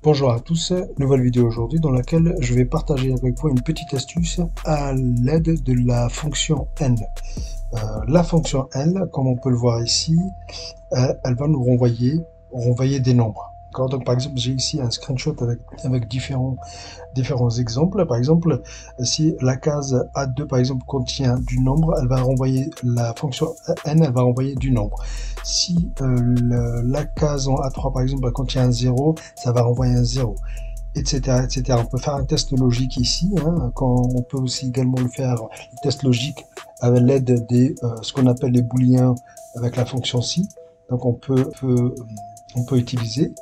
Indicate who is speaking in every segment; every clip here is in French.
Speaker 1: Bonjour à tous, nouvelle vidéo aujourd'hui dans laquelle je vais partager avec vous une petite astuce à l'aide de la fonction N. La fonction N, comme on peut le voir ici, elle va nous renvoyer des nombres. Donc par exemple, j'ai ici un screenshot avec différents exemples. Par exemple, si la case A2 par exemple contient du nombre, elle va renvoyer la fonction N, elle va renvoyer du nombre. Si la case en A3 par exemple elle contient un 0, ça va renvoyer un 0, etc., etc. On peut faire un test logique ici, quand on peut aussi également le faire, le test logique avec l'aide des ce qu'on appelle les booléens avec la fonction si. Donc on peut utiliser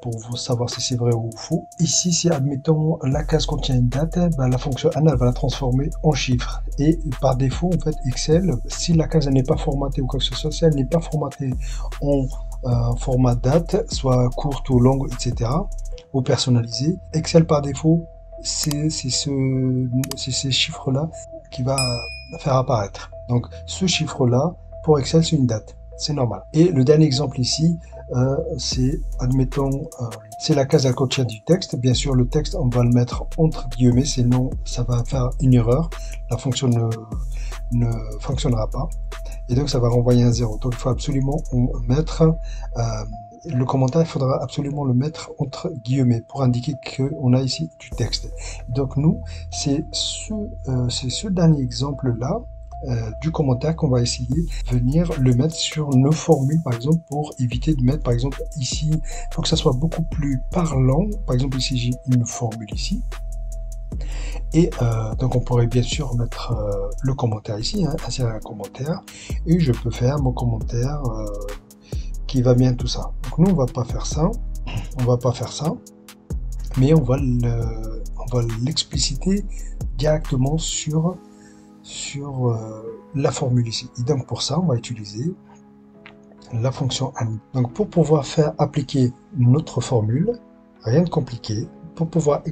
Speaker 1: pour savoir si c'est vrai ou faux. Ici, si admettons la case contient une date, la fonction N elle va la transformer en chiffre. Et par défaut, en fait, Excel, si la case n'est pas formatée ou quoi que ce soit, si elle n'est pas formatée en format date, soit courte ou longue, etc., ou personnalisée, Excel par défaut, c'est ces chiffres-là qui va faire apparaître. Donc, ce chiffre-là, pour Excel, c'est une date. C'est normal. Et le dernier exemple ici, c'est, admettons, c'est la case à contient du texte. Bien sûr, le texte, on va le mettre entre guillemets, sinon ça va faire une erreur. La fonction ne fonctionnera pas. Et donc, ça va renvoyer un 0. Donc, il faut absolument mettre le commentaire, il faudra absolument le mettre entre guillemets pour indiquer qu'on a ici du texte. Donc, nous, c'est ce dernier exemple-là, du commentaire qu'on va essayer de venir le mettre sur nos formules par exemple, pour éviter de mettre par exemple ici, il faut que ça soit beaucoup plus parlant. Par exemple ici j'ai une formule ici et donc on pourrait bien sûr mettre le commentaire ici, insérer un commentaire, et je peux faire mon commentaire qui va bien tout ça. Donc nous on va pas faire ça, mais on va l'expliciter directement sur la formule ici. Et donc pour ça, on va utiliser la fonction N. Donc pour pouvoir faire appliquer notre formule, rien de compliqué, pour pouvoir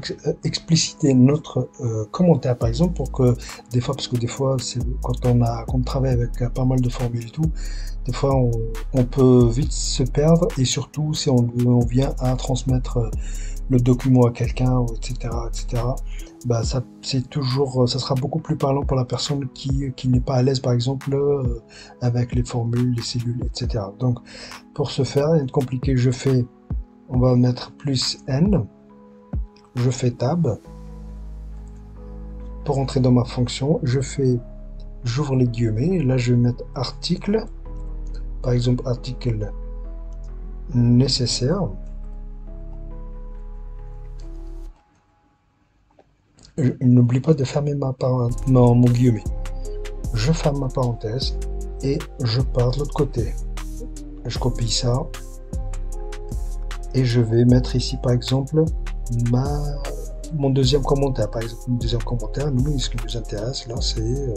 Speaker 1: expliciter notre commentaire par exemple, pour que des fois, parce que des fois, quand on travaille avec pas mal de formules et tout, des fois on peut vite se perdre, et surtout si on vient à transmettre le document à quelqu'un, etc., etc., ça sera beaucoup plus parlant pour la personne qui n'est pas à l'aise, par exemple, avec les formules, les cellules, etc. Donc, pour ce faire, rien de compliqué, on va mettre plus N, je fais tab, pour entrer dans ma fonction, j'ouvre les guillemets, et là je vais mettre article, par exemple, article nécessaire. N'oublie pas de fermer mon guillemet. Je ferme ma parenthèse et je pars de l'autre côté. Je copie ça et je vais mettre ici par exemple mon deuxième commentaire. Par exemple, mon deuxième commentaire, nous, ce qui nous intéresse là, c'est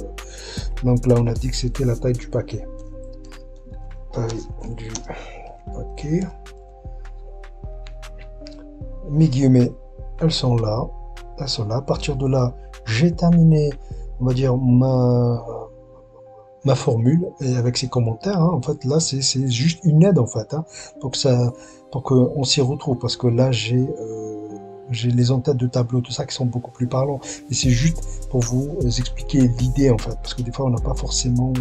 Speaker 1: donc là on a dit que c'était la taille du paquet. Taille du paquet. Mes guillemets, elles sont là. À partir de là, j'ai terminé, on va dire, ma formule, et avec ces commentaires, en fait, là, c'est juste une aide, en fait, pour qu'on s'y retrouve, parce que là, j'ai les en-têtes de tableau, tout ça, qui sont beaucoup plus parlants, et c'est juste pour vous expliquer l'idée, en fait, parce que des fois, on n'a pas forcément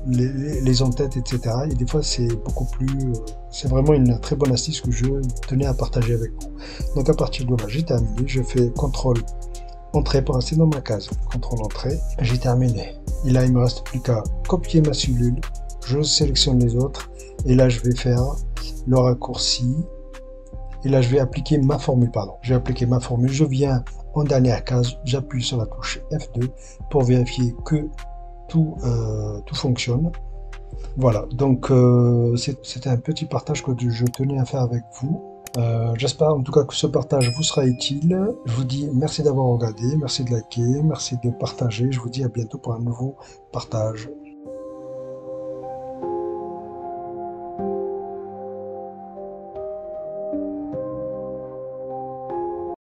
Speaker 1: les en-têtes, etc. Et des fois, c'est beaucoup plus... c'est vraiment une très bonne astuce que je tenais à partager avec vous. Donc, à partir de là, j'ai terminé. Je fais CTRL Entrée pour rester dans ma case. CTRL Entrée. J'ai terminé. Et là, il me reste plus qu'à copier ma cellule. Je sélectionne les autres. Et là, je vais faire le raccourci. Et là, je vais appliquer ma formule. Je vais appliquer ma formule. Je viens en dernière case. J'appuie sur la touche F2 pour vérifier que tout fonctionne. Voilà, donc c'était un petit partage que je tenais à faire avec vous. J'espère en tout cas que ce partage vous sera utile. Je vous dis merci d'avoir regardé, merci de liker, merci de partager. Je vous dis à bientôt pour un nouveau partage.